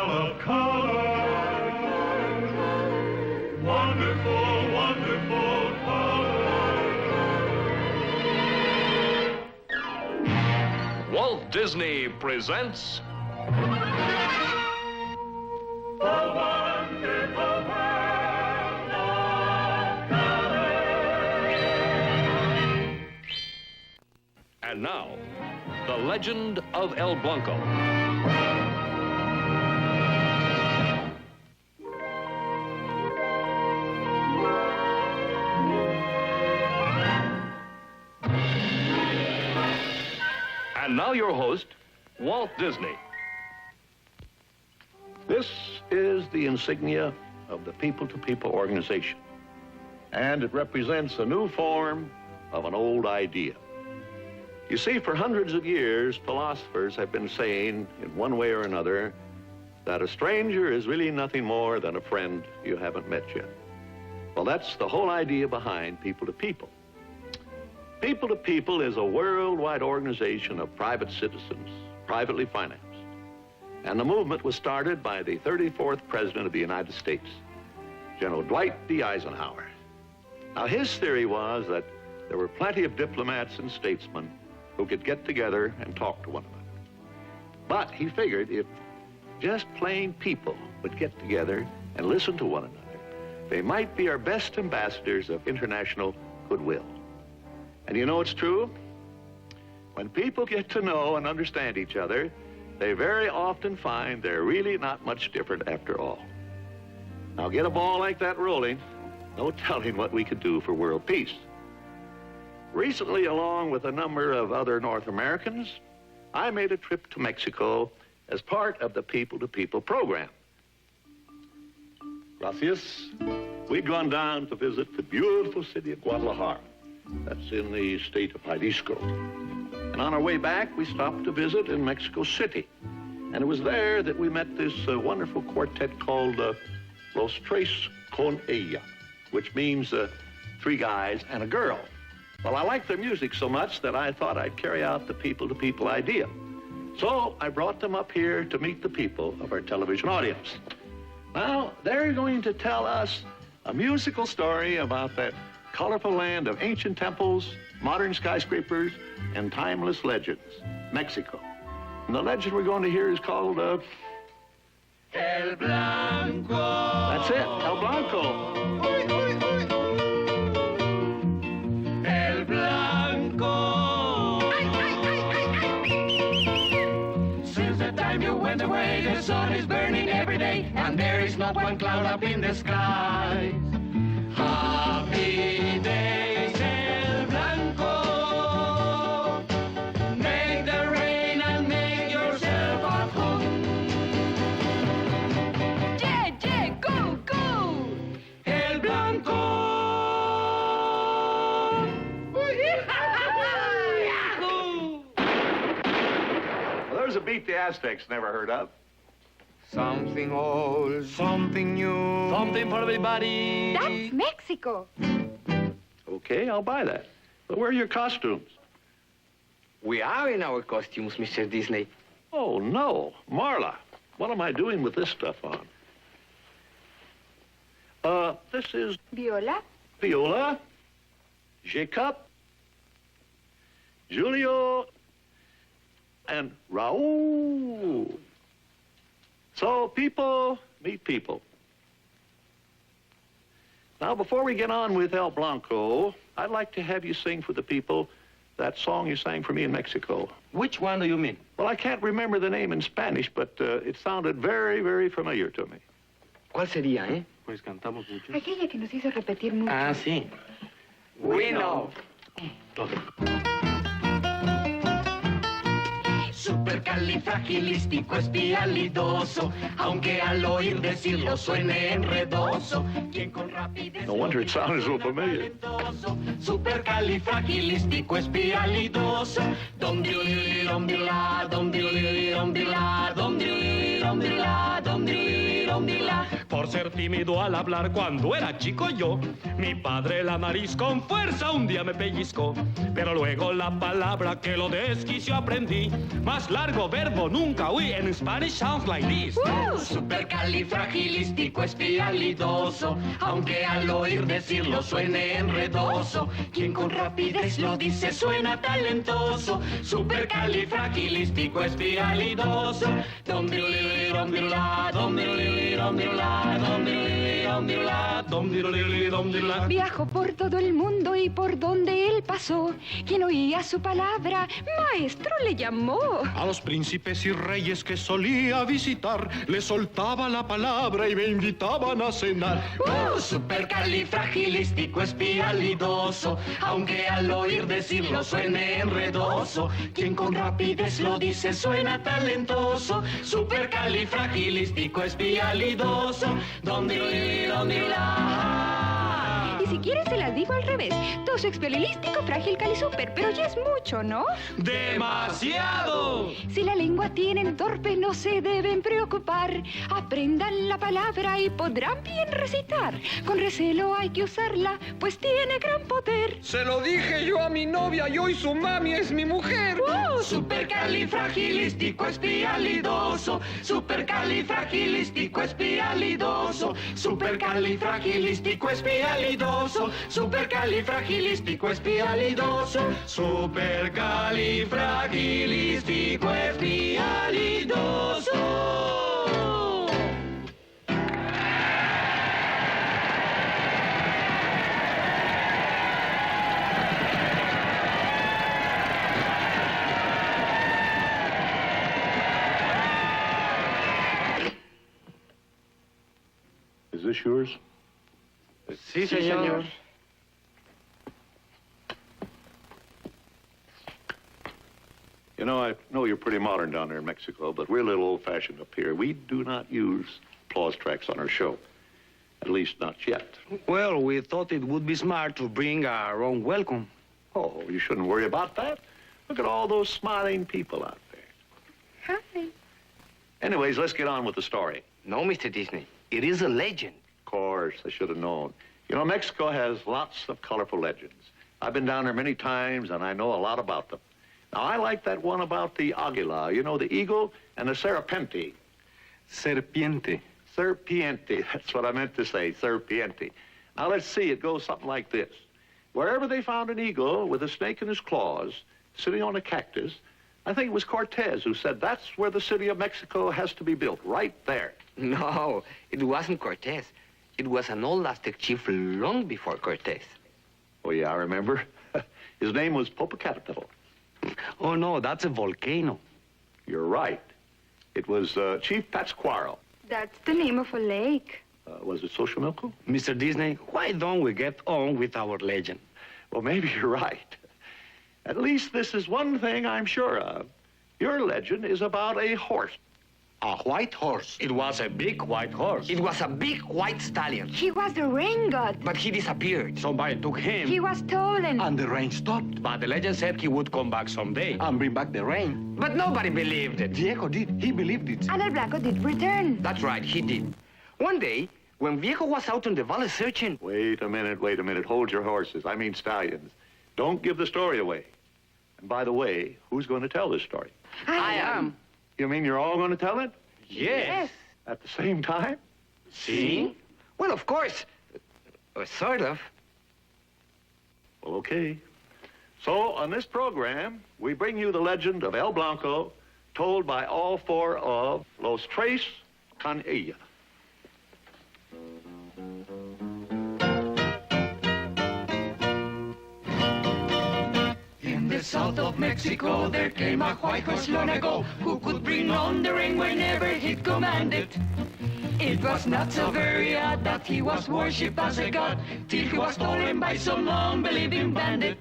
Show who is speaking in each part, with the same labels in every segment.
Speaker 1: of color. Wonderful, wonderful color.
Speaker 2: Walt Disney presents
Speaker 1: The wonderful world of color.
Speaker 2: And now, The Legend of El Blanco. And now your host, Walt Disney.
Speaker 3: This is the insignia of the people-to-people organization, and it represents a new form of an old idea. You see, for hundreds of years, philosophers have been saying, in one way or another, that a stranger is really nothing more than a friend you haven't met yet. Well, that's the whole idea behind people-to-people. People-to-people is a worldwide organization of private citizens, privately financed. And the movement was started by the 34th President of the United States, General Dwight D. Eisenhower. Now, his theory was that there were plenty of diplomats and statesmen who could get together and talk to one another. But he figured if just plain people would get together and listen to one another, they might be our best ambassadors of international goodwill. And you know it's true? When people get to know and understand each other, they very often find they're really not much different after all. Now, get a ball like that rolling, no telling what we could do for world peace. Recently, along with a number of other North Americans, I made a trip to Mexico as part of the People-to-People program. Gracias. We'd gone down to visit the beautiful city of Guadalajara. That's in the state of Jalisco. And on our way back, we stopped to visit in Mexico City. And it was there that we met this wonderful quartet called Los Tres con Ella, which means three guys and a girl. Well, I liked their music so much that I thought I'd carry out the people-to-people idea. So I brought them up here to meet the people of our television audience. Now, they're going to tell us a musical story about that colorful land of ancient temples, modern skyscrapers, and timeless legends, Mexico. And the legend we're going to hear is called,
Speaker 1: El Blanco.
Speaker 3: That's it, El Blanco.
Speaker 1: El Blanco. Since the time you went away, the sun is burning every day, and there is not one cloud up in the sky. Happy days, El Blanco. Make the rain and make yourself at home.
Speaker 4: Yeah, go, go!
Speaker 1: El Blanco.
Speaker 3: Well, there's a beat the Aztecs never heard of.
Speaker 5: Something old, something new.
Speaker 6: Something for everybody.
Speaker 4: That's Mexico.
Speaker 3: Okay, I'll buy that. But where are your costumes?
Speaker 5: We are in our costumes, Mr. Disney.
Speaker 3: Oh, no. Marla, what am I doing with this stuff on? This is
Speaker 4: Viola.
Speaker 3: Viola, Jacob, Julio, and Raul. So people meet people. Now, before we get on with El Blanco, I'd like to have you sing for the people that song you sang for me in Mexico.
Speaker 6: Which one do you mean?
Speaker 3: Well, I can't remember the name in Spanish, but it sounded very, very familiar to me.
Speaker 5: ¿Cuál sería, eh?
Speaker 6: Pues cantamos mucho.
Speaker 4: Aquella que nos hizo repetir mucho.
Speaker 6: Ah, sí.
Speaker 5: We know.
Speaker 1: Supercalifragilísticoespialidoso, aunque al oír decirlo suene enredoso. Quien con rapidez.
Speaker 3: No wonder it sounded a little familiar.
Speaker 1: Supercalifragilísticoespialidoso. Dom dom la, dom dom la, dom dom la, dom ondila.
Speaker 7: Por ser tímido al hablar cuando era chico yo, mi padre la nariz con fuerza un día me pellizcó. Pero luego la palabra que lo desquició aprendí. Más largo verbo nunca oí. En Spanish sounds like this.
Speaker 1: Supercalifragilísticoespialidoso, aunque al oír decirlo suene enredoso. Quien con rapidez lo dice suena talentoso. Supercalifragilísticoespialidoso. Dom diddly dom diddla, dom diddly dom diddla, dom diddly dom diddla, dom diddly dom diddla.
Speaker 4: Viajó por todo el mundo y por donde él pasó. Quien oía su palabra, maestro le llamó.
Speaker 7: A los príncipes y reyes que solía visitar, les soltaba la palabra y me invitaban a cenar.
Speaker 1: Supercalifragilísticoespialidoso, aunque al oír decirlo suene enredoso. Quien con rapidez lo dice suena talentoso. Supercalifragilísticoespialidoso.
Speaker 4: Y si quieres se las digo al revés. Toso expelilístico, frágil, calisuper. Pero ya es mucho, ¿no?
Speaker 7: ¡Demasiado!
Speaker 4: Si la lengua tienen torpe, no se deben preocupar. Aprendan la palabra y podrán bien recitar. Con recelo hay que usarla, pues tiene gran poder.
Speaker 5: Se lo dije yo a mi novia y hoy su mami es mi mujer.
Speaker 1: Supercalifragilísticoespialidoso. Supercalifragilísticoespialidoso. Supercalifragilísticoespialidoso. Supercalifragilísticoespialidoso. Supercalifragilísticoespialidoso.
Speaker 3: Is this yours?
Speaker 5: Sí, señor.
Speaker 3: You know, I know you're pretty modern down there in Mexico, but we're a little old-fashioned up here. We do not use applause tracks on our show. At least not yet.
Speaker 5: Well, we thought it would be smart to bring our own welcome.
Speaker 3: Oh, you shouldn't worry about that. Look at all those smiling people out there.
Speaker 4: Hi.
Speaker 3: Anyways, let's get on with the story.
Speaker 5: No, Mr. Disney. It is a legend.
Speaker 3: Of course, I should have known. You know, Mexico has lots of colorful legends. I've been down there many times, and I know a lot about them. Now, I like that one about the águila, you know, the eagle, and the serpente.
Speaker 5: Serpiente.
Speaker 3: Serpiente, that's what I meant to say, serpiente. Now, let's see, it goes something like this. Wherever they found an eagle with a snake in his claws, sitting on a cactus, I think it was Cortés who said that's where the city of Mexico has to be built, right there.
Speaker 5: No, it wasn't Cortés. It was an old Aztec chief long before Cortés.
Speaker 3: Oh, yeah, I remember. His name was Popocatépetl.
Speaker 7: Oh, no, that's a volcano.
Speaker 3: You're right. It was Chief Pátzcuaro.
Speaker 4: That's the name of a lake.
Speaker 3: Was it Xochimilco?
Speaker 7: Mr. Disney, why don't we get on with our legend?
Speaker 3: Well, maybe you're right. At least this is one thing I'm sure of. Your legend is about a horse.
Speaker 7: A white horse. It was a big white horse.
Speaker 5: It was a big white stallion,
Speaker 4: He was the rain god.
Speaker 5: but he disappeared.
Speaker 7: Somebody took him.
Speaker 4: He was stolen.
Speaker 7: And the rain stopped. But the legend said he would come back someday.
Speaker 6: And bring back the rain.
Speaker 5: But nobody believed it.
Speaker 6: Diego did. He believed it.
Speaker 4: And El Blanco did return.
Speaker 5: That's right, he did. One day, when Viejo was out on the valley searching...
Speaker 3: Wait a minute. Hold your horses. I mean stallions. Don't give the story away. And by the way, who's going to tell this story?
Speaker 5: I am.
Speaker 3: You mean you're all going to tell it?
Speaker 5: Yes.
Speaker 3: At the same time?
Speaker 5: See? Well, of course. Sort of.
Speaker 3: Well, okay. So, on this program, we bring you the legend of El Blanco, told by all four of Los Tres con ella.
Speaker 1: In the south of Mexico, there came a white horse long ago who could bring on the rain whenever he'd command it. It was not so very odd that he was worshipped as a god till he was stolen by some unbelieving bandit.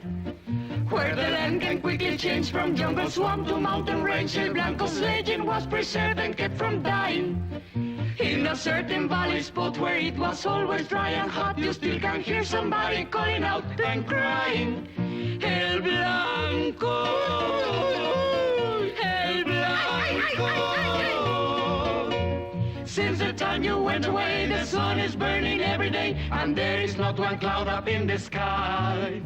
Speaker 1: Where the land can quickly change from jungle swamp to mountain range, El Blanco's legend was preserved and kept from dying. In a certain valley spot where it was always dry and hot, you still can hear somebody calling out and crying, El Blanco, El Blanco. Since the time you went away, the sun is burning every day, and there is not one cloud up in the sky.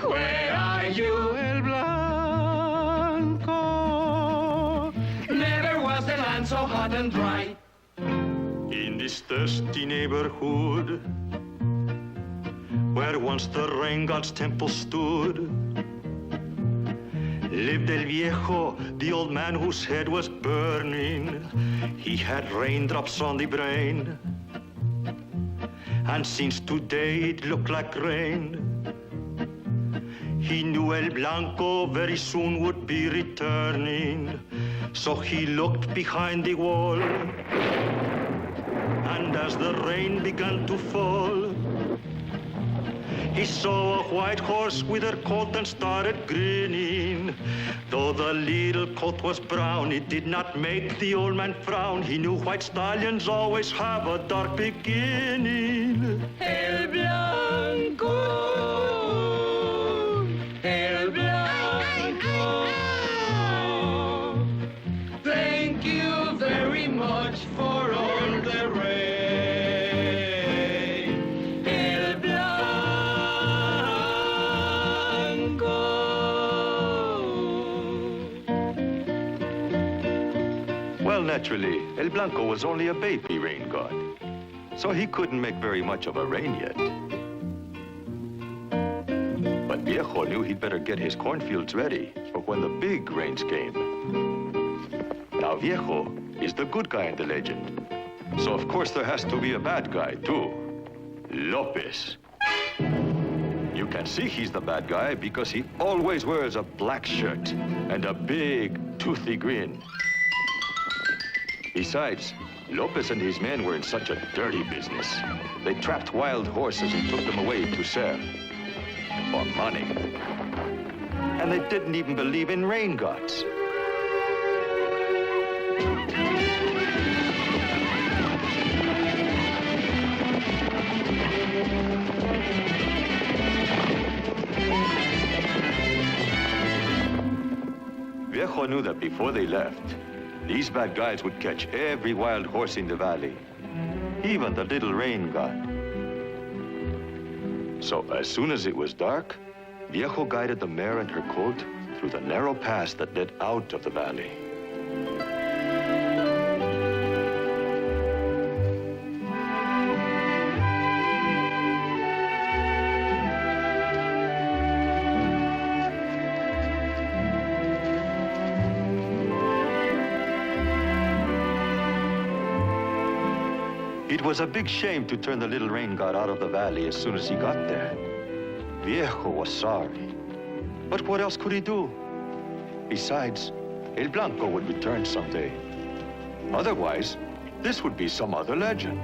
Speaker 1: Where are you, El Blanco? Never was the land so hot and dry.
Speaker 8: In this thirsty neighborhood, where once the rain god's temple stood, lived El Viejo, the old man whose head was burning. He had raindrops on the brain, and since today it looked like rain. He knew El Blanco very soon would be returning, so he looked behind the wall, and as the rain began to fall, he saw a white horse with her coat and started grinning. Though the little coat was brown, it did not make the old man frown. He knew white stallions always have a dark beginning.
Speaker 1: El Blanco, El Blanco, thank you very much for all the rain. El Blanco.
Speaker 9: Well, naturally, El Blanco was only a baby rain god, so he couldn't make very much of a rain yet. But Viejo knew he'd better get his cornfields ready for when the big rains came. Now, Viejo is the good guy in the legend, so of course there has to be a bad guy, too. Lopez. You can see he's the bad guy because he always wears a black shirt and a big, toothy grin. Besides, Lopez and his men were in such a dirty business. They trapped wild horses and took them away to sell for money. And they didn't even believe in rain gods. Viejo knew that before they left, these bad guys would catch every wild horse in the valley, even the little rain god. So as soon as it was dark, Viejo guided the mare and her colt through the narrow pass that led out of the valley. It was a big shame to turn the little rain god out of the valley as soon as he got there. Viejo was sorry. But what else could he do? Besides, El Blanco would return someday. Otherwise, this would be some other legend.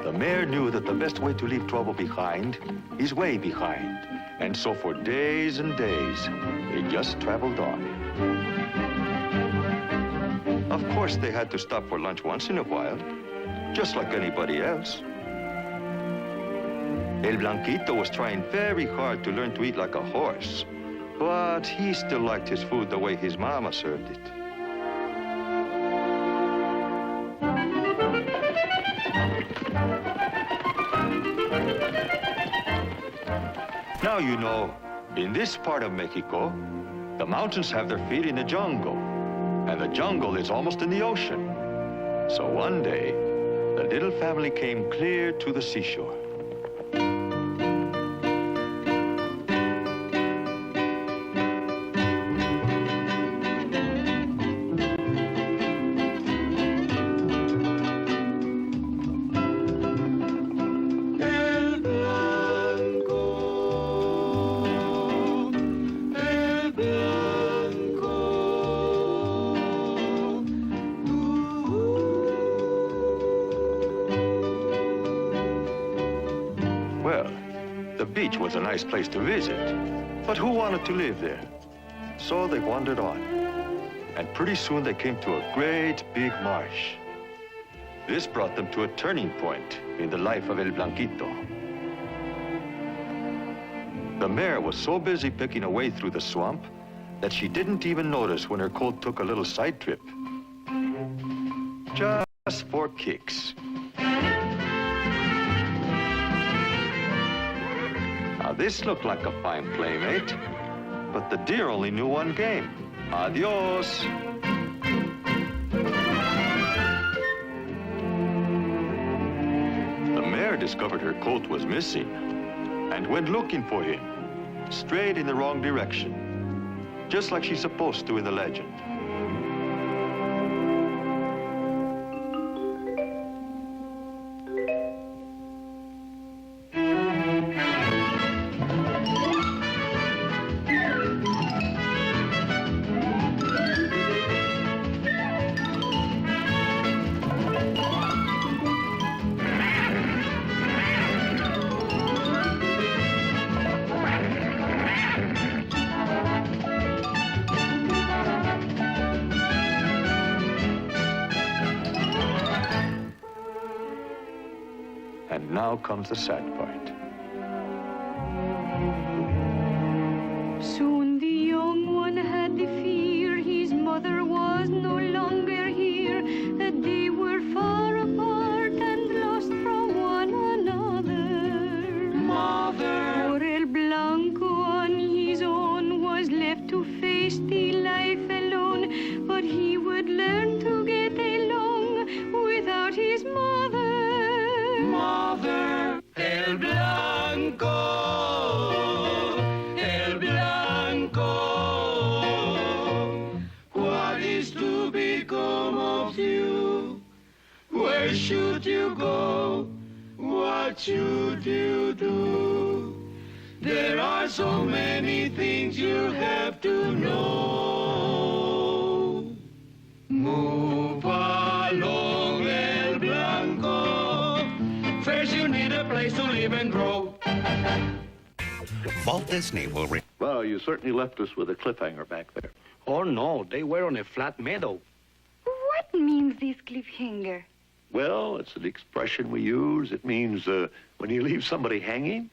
Speaker 9: The mayor knew that the best way to leave trouble behind is way behind. And so for days and days, they just traveled on. Of course, they had to stop for lunch once in a while, just like anybody else. El Blanquito was trying very hard to learn to eat like a horse, but he still liked his food the way his mama served it. Now you know, in this part of Mexico, the mountains have their feet in the jungle, and the jungle is almost in the ocean. So one day, the little family came clear to the seashore. The beach was a nice place to visit, but who wanted to live there? So they wandered on, and pretty soon they came to a great big marsh. This brought them to a turning point in the life of El Blanquito. The mare was so busy picking a way through the swamp that she didn't even notice when her colt took a little side trip. Just for kicks. Now this looked like a fine playmate, but the deer only knew one game. Adios. The mare discovered her colt was missing and went looking for him, strayed in the wrong direction, just like she's supposed to in the legend. And now comes the sad part.
Speaker 4: Soon the young one had the fear his mother was no longer here, that they were far apart and lost from one another.
Speaker 1: Mother!
Speaker 4: For El Blanco on his own was left to face the life alone, but he would learn to get along without his mother.
Speaker 1: Mother, El Blanco, El Blanco, what is to become of you? Where should you go? What should you do? There are so many things you have to know. Move along, El Blanco. First you need a place to live and grow.
Speaker 10: Walt Disney will
Speaker 3: Well, you certainly left us with a cliffhanger back there.
Speaker 5: Oh, no, they were on a flat meadow.
Speaker 4: What means this cliffhanger?
Speaker 3: Well, it's an expression we use. It means when you leave somebody hanging.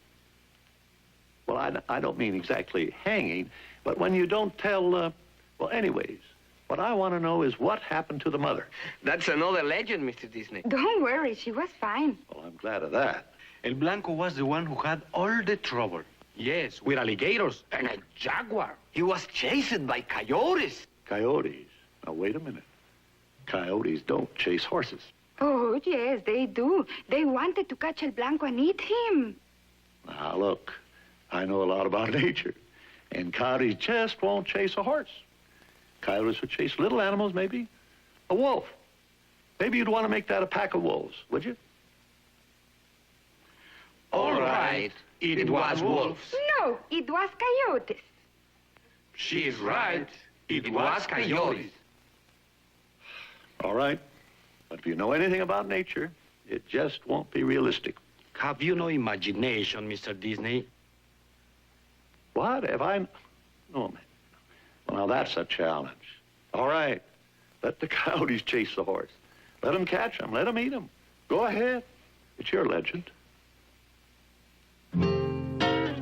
Speaker 3: Well, I don't mean exactly hanging, but when you don't tell, well, anyways, what I want to know is what happened to the mother.
Speaker 5: That's another legend, Mr. Disney.
Speaker 4: Don't worry, she was fine.
Speaker 3: Well, I'm glad of that.
Speaker 6: El Blanco was the one who had all the trouble.
Speaker 5: Yes, with alligators and a jaguar. He was chased by coyotes.
Speaker 3: Coyotes. Now, wait a minute. Coyotes don't chase horses.
Speaker 4: Oh, yes, they do. They wanted to catch El Blanco and eat him.
Speaker 3: Now, look, I know a lot about nature, and coyotes just won't chase a horse. Coyotes would chase little animals, maybe. A wolf. Maybe you'd want to make that a pack of wolves, would you?
Speaker 5: All right, it was wolves.
Speaker 4: No, it was coyotes.
Speaker 5: She's right. It was coyotes.
Speaker 3: All right. But if you know anything about nature, it just won't be realistic.
Speaker 7: Have you no imagination, Mr. Disney?
Speaker 3: What? Have I? No, man. Well, now that's a challenge. All right. Let the coyotes chase the horse. Let them catch him. Let them eat him. Go ahead. It's your legend.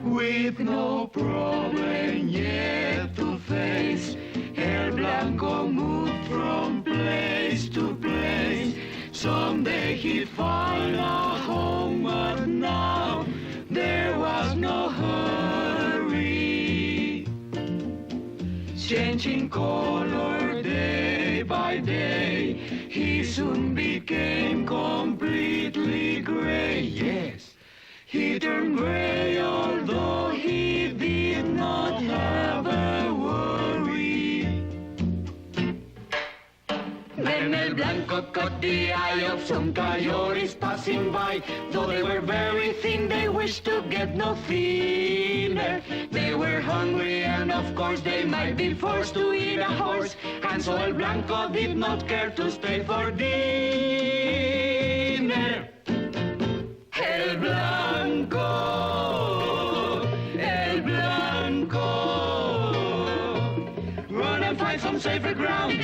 Speaker 1: With no problem yet to face, El Blanco moved from place to place. Someday he'd find a home, but now there was no hurry. Changing color day by day, he soon became completely gray. Yes, he turned gray, although he did not have a worry. Then El Blanco caught the eye of some coyotes passing by. Though they were very thin, they wished to get no thinner. They were hungry, and of course they might be forced to eat a horse. And so El Blanco did not care to stay for dinner. El Blanco, El Blanco, run and find some safer ground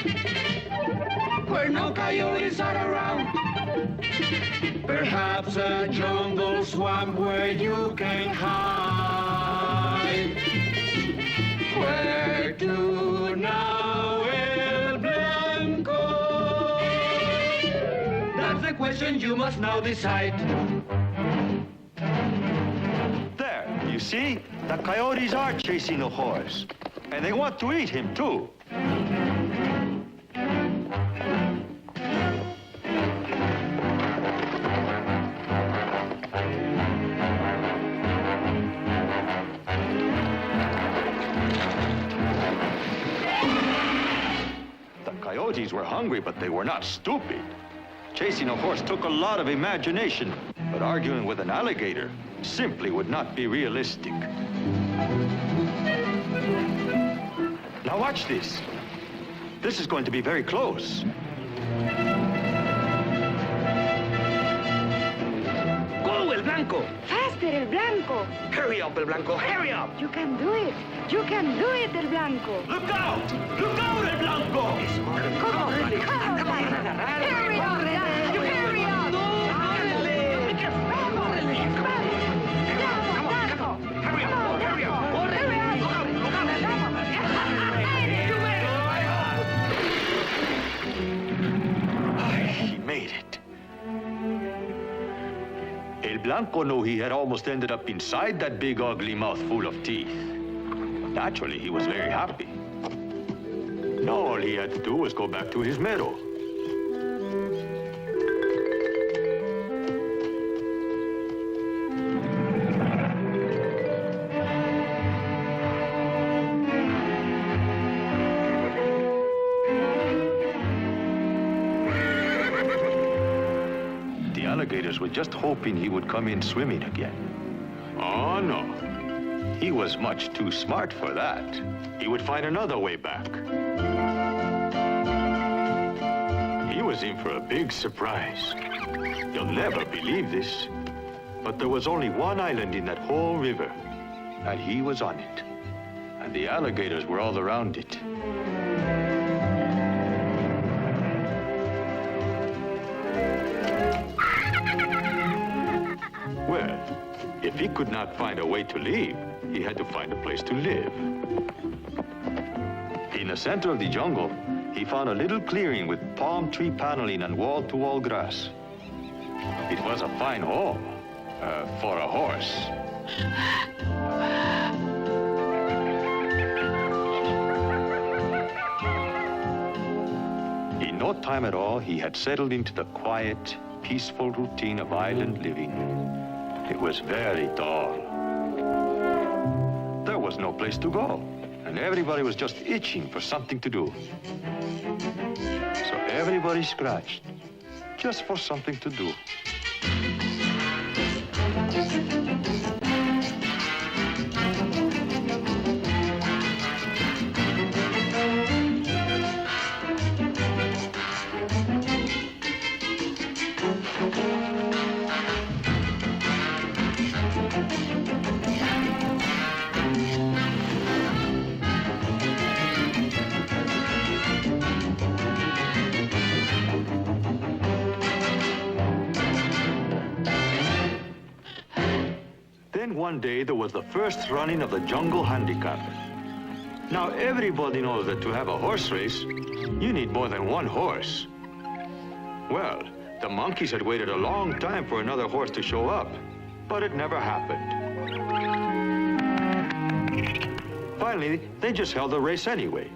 Speaker 1: where no coyotes are around.
Speaker 7: Perhaps a jungle swamp where you can hide. Where to now, El Blanco? That's the question you must now decide.
Speaker 9: There, you see? The coyotes are chasing the horse. And they want to eat him, too. The coyotes were hungry, but they were not stupid. Chasing a horse took a lot of imagination, but arguing with an alligator simply would not be realistic. Now watch this. This is going to be very close.
Speaker 5: Go, El Blanco!
Speaker 4: Faster, El Blanco.
Speaker 5: Hurry up, El Blanco, hurry up!
Speaker 4: You can do it. You can do it, El Blanco.
Speaker 7: Look out! Look out, El Blanco!
Speaker 4: Come on, hurry up. Hurry up.
Speaker 9: He made it. El Blanco knew he had almost ended up inside that big, ugly mouth full of teeth. Naturally, he was very happy. Now all he had to do was go back to his meadow. The alligators were just hoping he would come in swimming again. Oh, no. He was much too smart for that. He would find another way back. He was in for a big surprise. You'll never believe this, but there was only one island in that whole river, and he was on it. And the alligators were all around it. Well, if he could not find a way to leave, he had to find a place to live. In the center of the jungle, he found a little clearing with palm tree paneling and wall-to-wall grass. It was a fine home for a horse. In no time at all, he had settled into the quiet, peaceful routine of island living. It was very dull. There was no place to go, and everybody was just itching for something to do. So everybody scratched, just for something to do. Then one day there was the first running of the Jungle Handicap. Now everybody knows that to have a horse race, you need more than one horse. Well, the monkeys had waited a long time for another horse to show up, but it never happened. Finally, they just held the race anyway.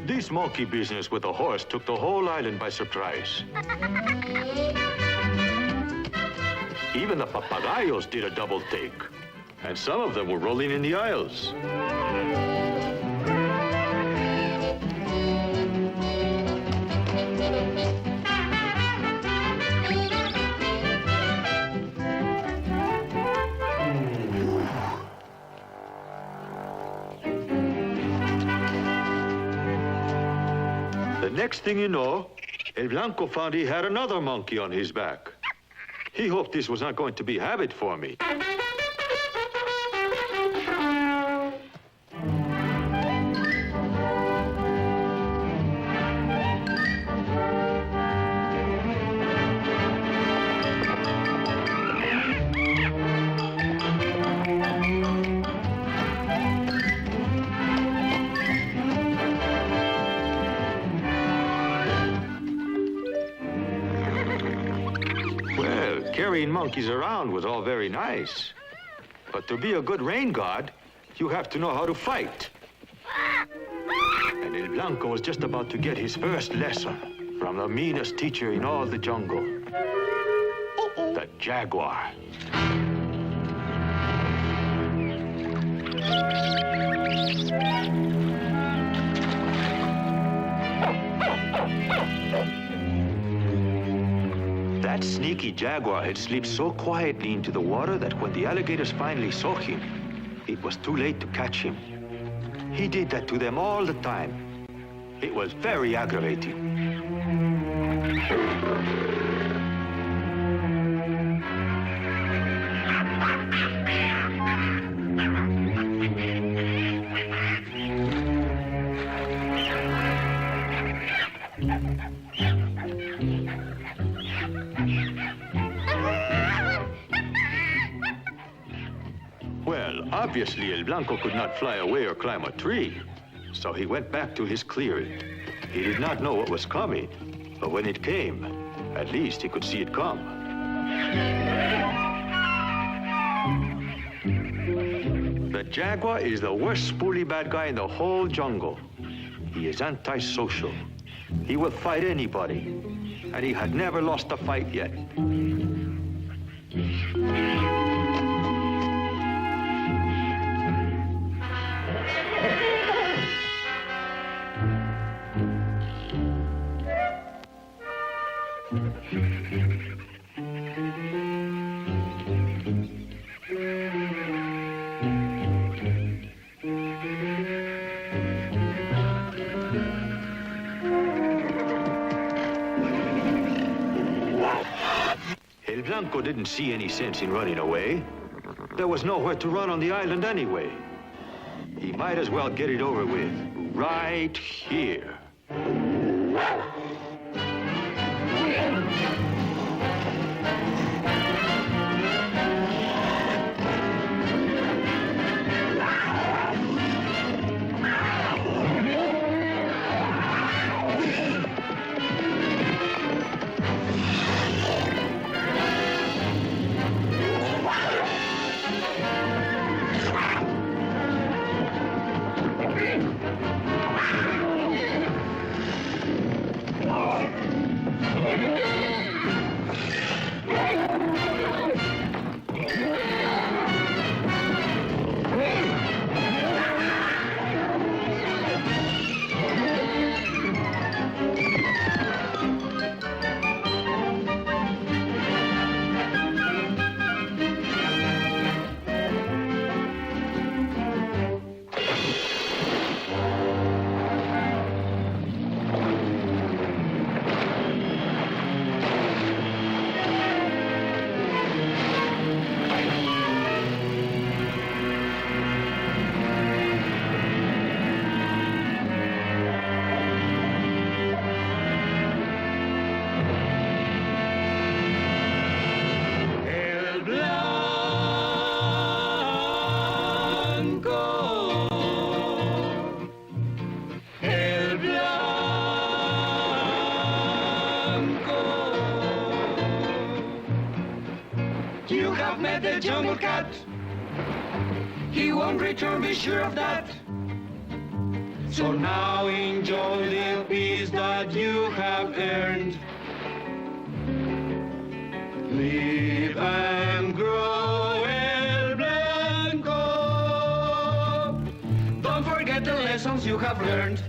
Speaker 9: This monkey business with the horse took the whole island by surprise. Even the papagayos did a double take, and some of them were rolling in the aisles. next thing you know, El Blanco found he had another monkey on his back. He hoped this was not going to be habit forming. Carrying monkeys around was all very nice. But to be a good rain god, you have to know how to fight. And El Blanco was just about to get his first lesson from the meanest teacher in all the jungle, the jaguar. That sneaky jaguar had slipped so quietly into the water that when the alligators finally saw him, it was too late to catch him. He did that to them all the time. It was very aggravating. Obviously, El Blanco could not fly away or climb a tree, so he went back to his clearing. He did not know what was coming, but when it came, at least he could see it come. The jaguar is the worst spoolie bad guy in the whole jungle. He is antisocial. He will fight anybody, and he had never lost a fight yet. El Blanco didn't see any sense in running away. There was nowhere to run on the island anyway. He might as well get it over with right here.
Speaker 1: The jungle cat, he won't return, be sure of that. So now enjoy the peace that you have earned. Live and grow, El Blanco. Don't forget the lessons you have learned.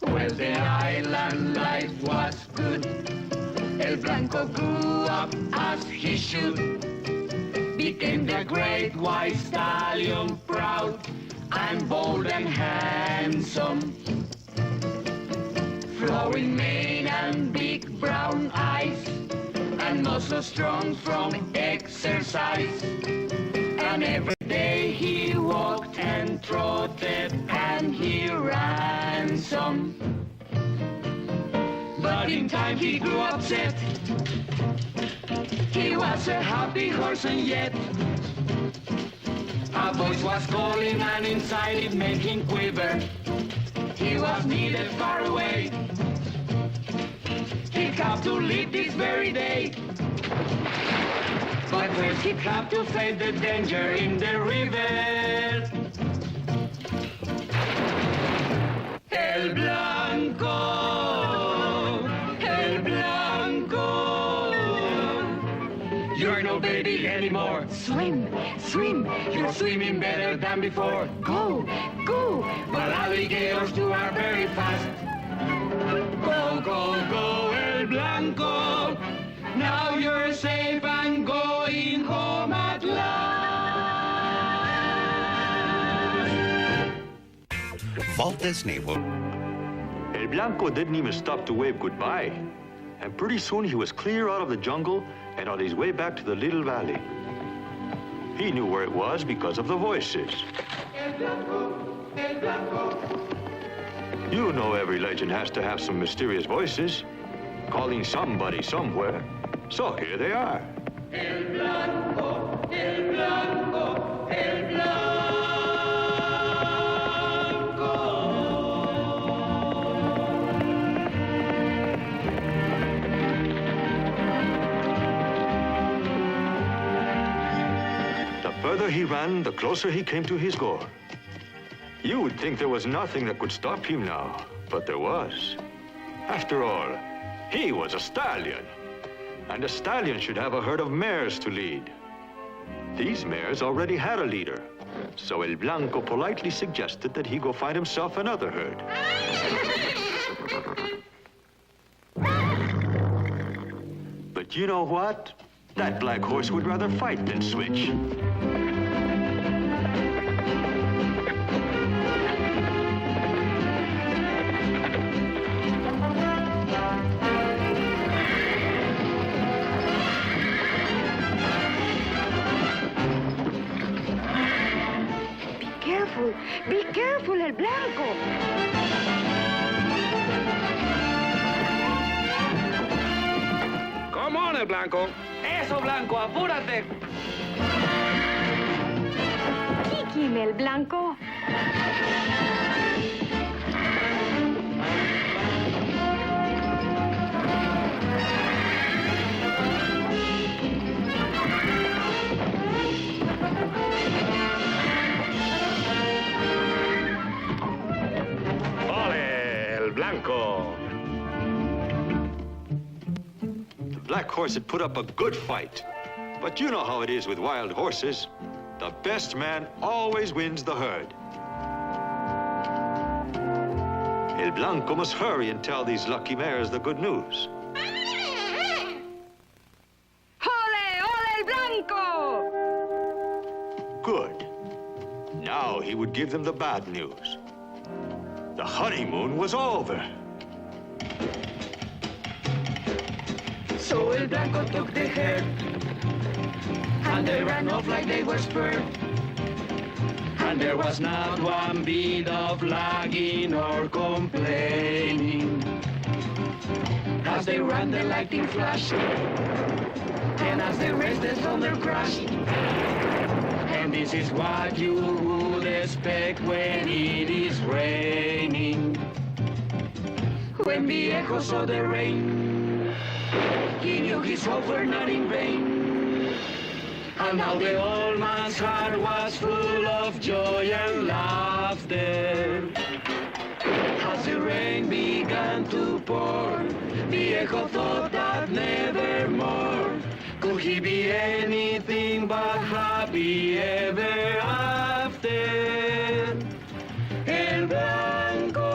Speaker 1: Well, the island life was good. El Blanco grew up as he should, became the great white stallion proud, and bold and handsome. Flowing mane and big brown eyes, and muscles strong from exercise. And every day he walked and trotted and he ran some. But in time he grew upset. He was a happy horse and yet a voice was calling and inside it made him quiver. He was needed far away. He'd have to leave this very day. But first he'd have to face the danger in the river. El Blanco, El Blanco, you're no baby anymore. Swim, swim, you're swimming better than before. Go, go, but alligators too are very fast. Go, go, go, El Blanco, now you're safe and going home at last.
Speaker 10: Walt Disney will...
Speaker 9: El Blanco didn't even stop to wave goodbye. And pretty soon he was clear out of the jungle and on his way back to the little valley. He knew where it was because of the voices.
Speaker 1: El Blanco, El Blanco.
Speaker 9: You know every legend has to have some mysterious voices, calling somebody somewhere. So here they are.
Speaker 1: El Blanco, El Blanco, El Blanco.
Speaker 9: The further he ran, the closer he came to his goal. You would think there was nothing that could stop him now, but there was. After all, he was a stallion, and a stallion should have a herd of mares to lead. These mares already had a leader, so El Blanco politely suggested that he go find himself another herd. But you know what? That black horse would rather fight than switch.
Speaker 4: Be careful, El Blanco.
Speaker 5: Come on, El Blanco. Eso, Blanco, apúrate.
Speaker 4: Kick him, El Blanco.
Speaker 5: Blanco.
Speaker 9: The black horse had put up a good fight. But you know how it is with wild horses. The best man always wins the herd. El Blanco must hurry and tell these lucky mares the good news.
Speaker 4: Ole, ole, El Blanco!
Speaker 9: Good. Now he would give them the bad news. The honeymoon was over.
Speaker 1: So El Blanco took the herd, and they ran off like they were spurred. And there was not one bit of lagging or complaining. As they ran, the lightning flashed, and as they raced, the thunder crashed. And this is what you would expect when it is raining. When Viejo saw the rain, he knew his hopes were not in vain. And now the old man's heart was full of joy and laughter. As the rain began to pour, Viejo thought that nevermore could he be anything but happy ever after. El Blanco.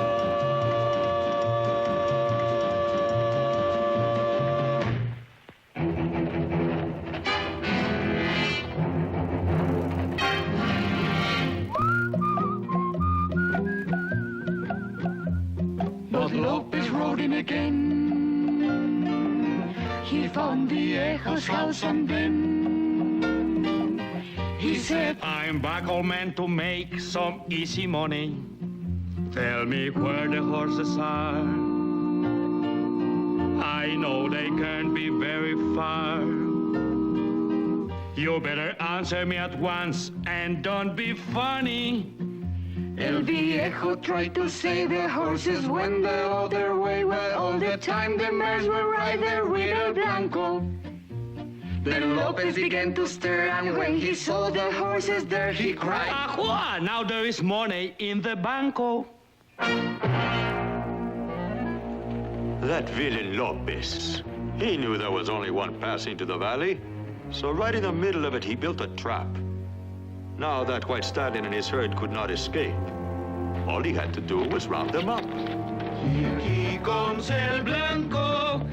Speaker 1: But Lopez rode in again. He found Viejo's house and then he said,
Speaker 7: I'm back, old man, to make some easy money. Tell me where the horses are. I know they can't be very far. You better answer me at once and don't be funny.
Speaker 1: El Viejo tried to say the horses went the other way. Well, all the time the mares were right there with El Blanco. Then Lopez began to stir, and when he saw the horses there, he cried,
Speaker 7: Ajua! Now there is money in the banco.
Speaker 9: That villain Lopez. He knew there was only one pass into the valley, so right in the middle of it he built a trap. Now that white stallion and his herd could not escape, all he had to do was round them up.
Speaker 1: Here comes El Blanco.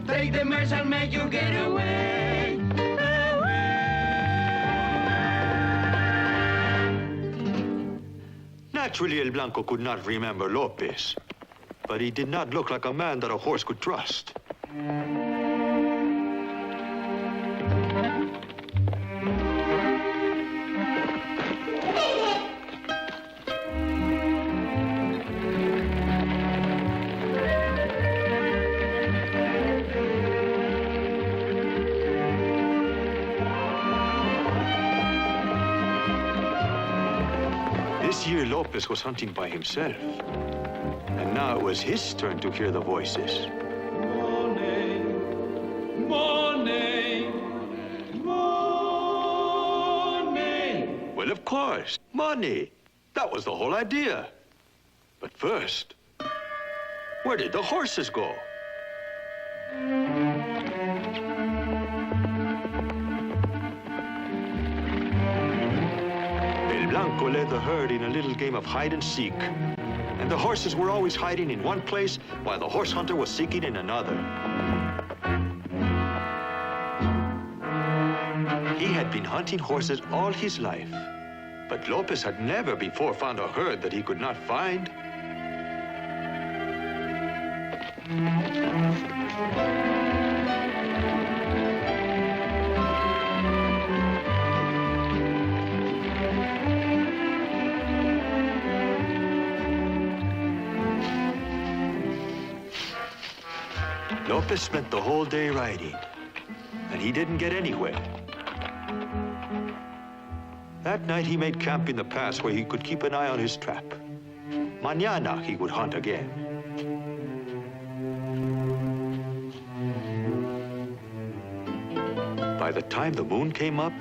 Speaker 1: Take the mares and make you get away.
Speaker 9: Naturally, El Blanco could not remember Lopez, but he did not look like a man that a horse could trust. This year, Lopez was hunting by himself. And now it was his turn to hear the voices.
Speaker 7: Money, money, money.
Speaker 9: Well, of course, money. That was the whole idea. But first, where did the horses go? El Blanco led the herd in a little game of hide and seek. And the horses were always hiding in one place while the horse hunter was seeking in another. He had been hunting horses all his life, but Lopez had never before found a herd that he could not find. Lopez spent the whole day riding, and he didn't get anywhere. That night he made camp in the pass where he could keep an eye on his trap. Mañana he would hunt again. By the time the moon came up,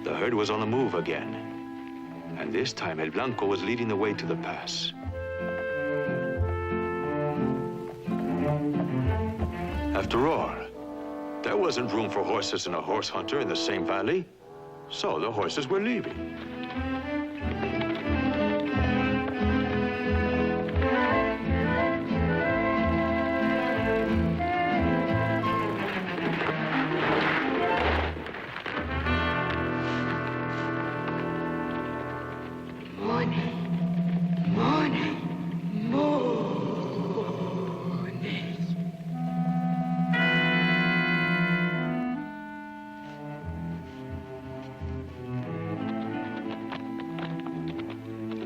Speaker 9: the herd was on the move again. And this time El Blanco was leading the way to the pass. After all, there wasn't room for horses and a horse hunter in the same valley, so the horses were leaving.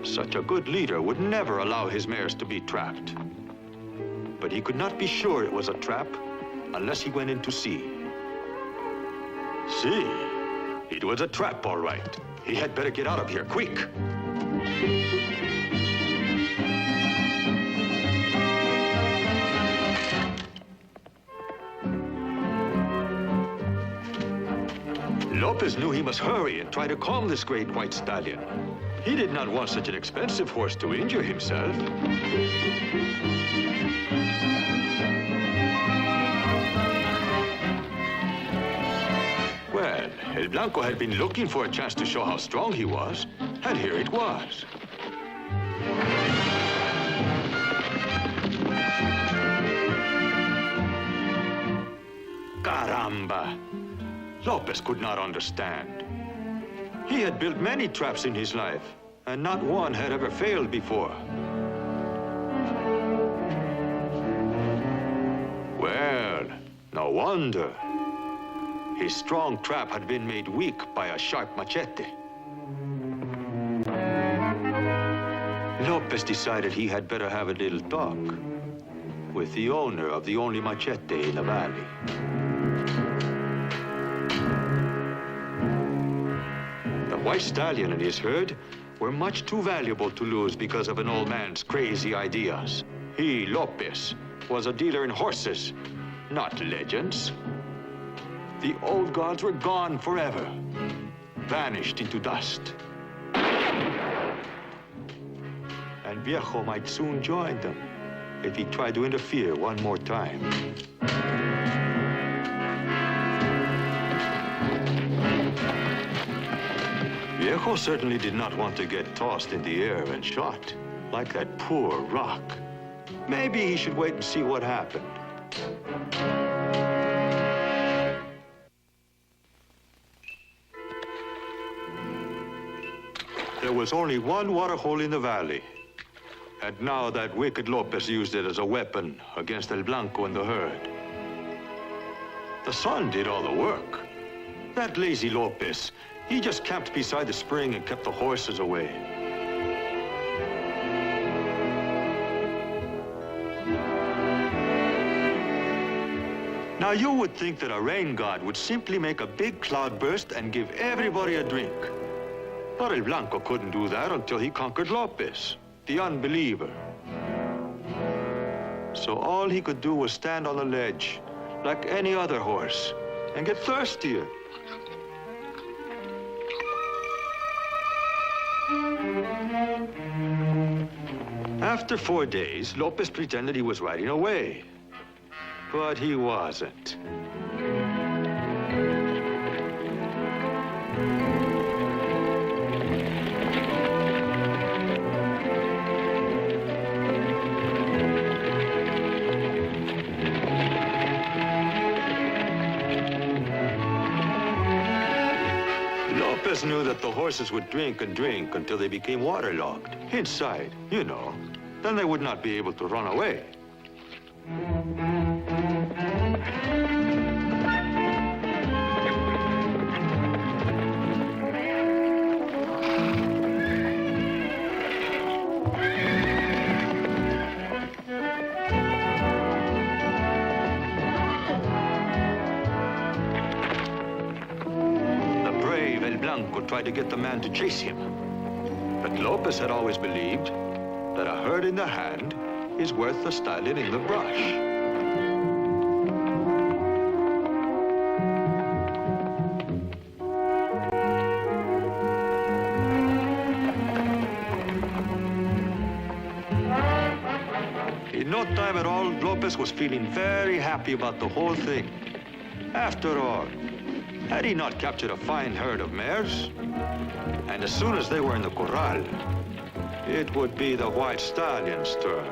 Speaker 9: Such a good leader would never allow his mares to be trapped. But he could not be sure it was a trap unless he went in to see. See, it was a trap, all right. He had better get out of here, quick. Lopez knew he must hurry and try to calm this great white stallion. He did not want such an expensive horse to injure himself. Well, El Blanco had been looking for a chance to show how strong he was, and here it was. Caramba! Lopez could not understand. He had built many traps in his life, and not one had ever failed before. wonder. His strong trap had been made weak by a sharp machete. Lopez decided he had better have a little talk with the owner of the only machete in the valley. The white stallion and his herd were much too valuable to lose because of an old man's crazy ideas. He, Lopez, was a dealer in horses, not legends. The old gods were gone forever, vanished into dust. And Viejo might soon join them if he tried to interfere one more time. Viejo certainly did not want to get tossed in the air and shot, like that poor rock. Maybe he should wait and see what happened. There was only one water hole in the valley. And now that wicked Lopez used it as a weapon against El Blanco and the herd. The sun did all the work. That lazy Lopez, he just camped beside the spring and kept the horses away. Now you would think that a rain god would simply make a big cloud burst and give everybody a drink. But El Blanco couldn't do that until he conquered Lopez, the unbeliever. So all he could do was stand on the ledge, like any other horse, and get thirstier. After 4 days, Lopez pretended he was riding away. But he wasn't. Lopez knew that the horses would drink and drink until they became waterlogged. Inside, you know. Then they would not be able to run away. Tried to get the man to chase him. But Lopez had always believed that a herd in the hand is worth a stallion in the brush. In no time at all, Lopez was feeling very happy about the whole thing. After all, had he not captured a fine herd of mares? And as soon as they were in the corral, it would be the white stallion's turn.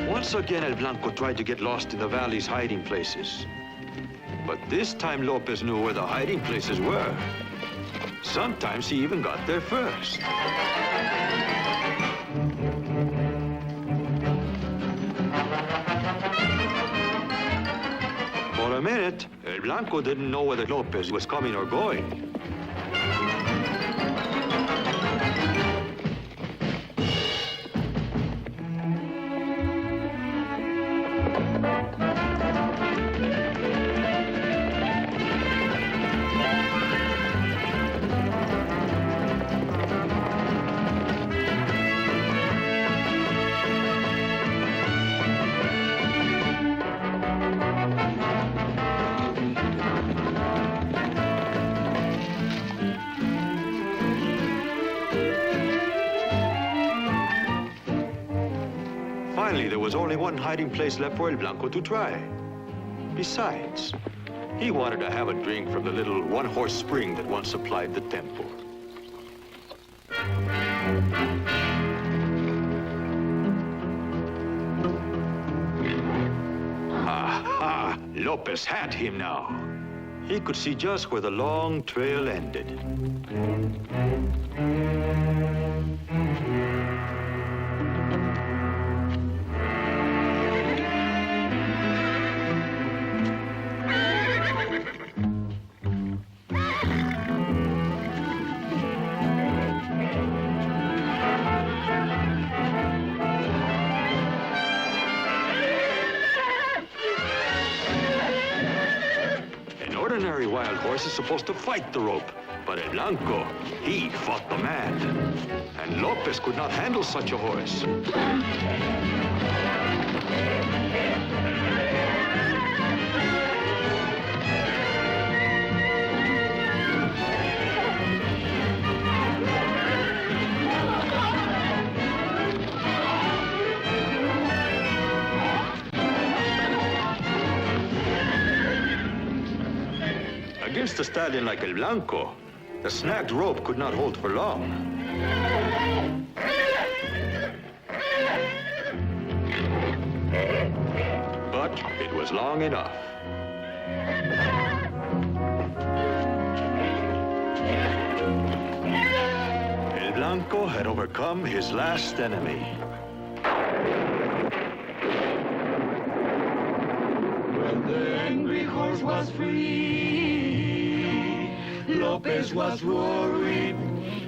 Speaker 9: Once again, El Blanco tried to get lost in the valley's hiding places. But this time, Lopez knew where the hiding places were. Sometimes he even got there first. For a minute, El Blanco didn't know whether Lopez was coming or going. Finally, there was only one hiding place left for El Blanco to try. Besides, he wanted to have a drink from the little one-horse spring that once supplied the temple. Lopez had him now. He could see just where the long trail ended. Ordinary wild horse is supposed to fight the rope, but El Blanco, he fought the man. And Lopez could not handle such a horse. Against a stallion like El Blanco, the snagged rope could not hold for long. But it was long enough. El Blanco had overcome his last enemy.
Speaker 1: When the angry horse was free, Lopez was worried,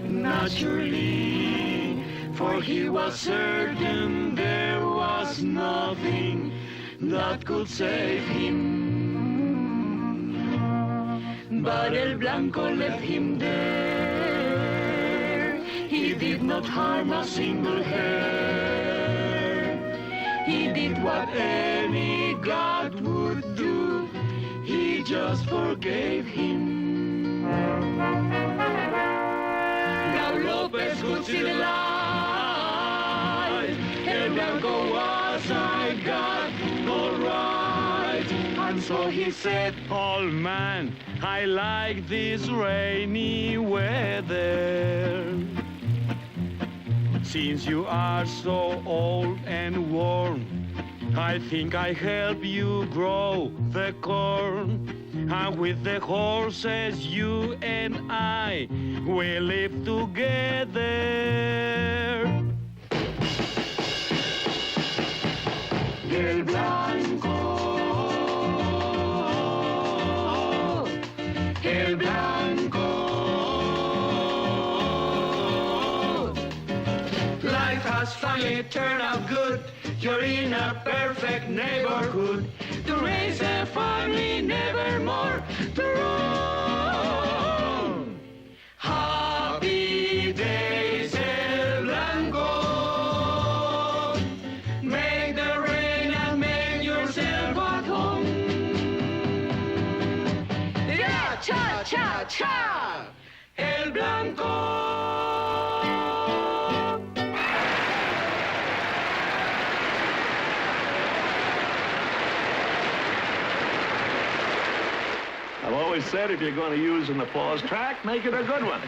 Speaker 1: naturally, for he was certain there was nothing that could save him. But El Blanco left him there. He did not harm a single hair. He did what any god would do. He just forgave him. Now Lopez could see the light. El Blanco was a god, all right. And so he said,
Speaker 7: "Old man, I like this rainy weather. Since you are so old and worn, I think I help you grow the corn. And with the horses, you and I will live together."
Speaker 1: El Blanco, El Blanco. Life has finally turned out good. You're in a perfect neighborhood. To raise a family, nevermore to roam. Happy days, El Blanco. Make the rain and make yourself at home. Yeah, cha, cha, cha. El Blanco.
Speaker 3: I've always said if you're going to use an applause track, make it a good one.